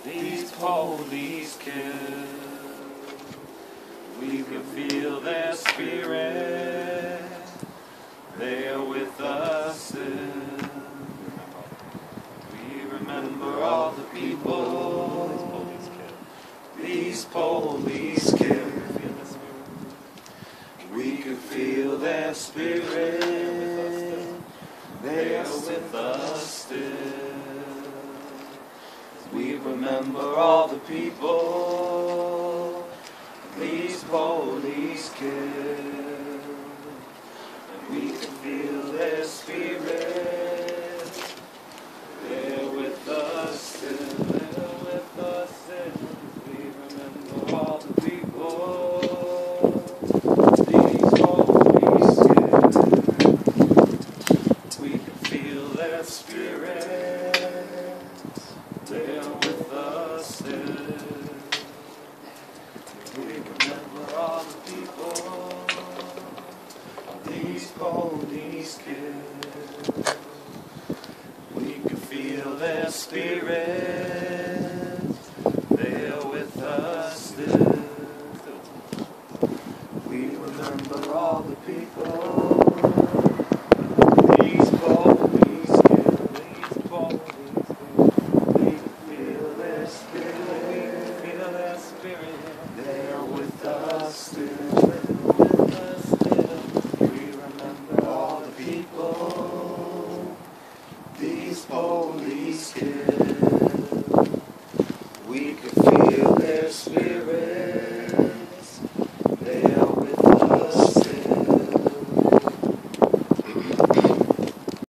these police kill. We can feel their spirit, they are with us still. We remember all the people these police kill. We can feel their spirit, they are with us still. We remember all the people these police kill. And we can feel their spirit, they're with us still, they're with us still. We remember all the people these police kill. We can feel their spirit, they're with us still. We remember all the people these police kill. We can feel their spirit, they're with us still. We remember all the people these police kill. These police kill. We can feel their spirit, we can feel their spirit, they're with us still. With us still. We remember all the people these police kill. We can feel their spirit.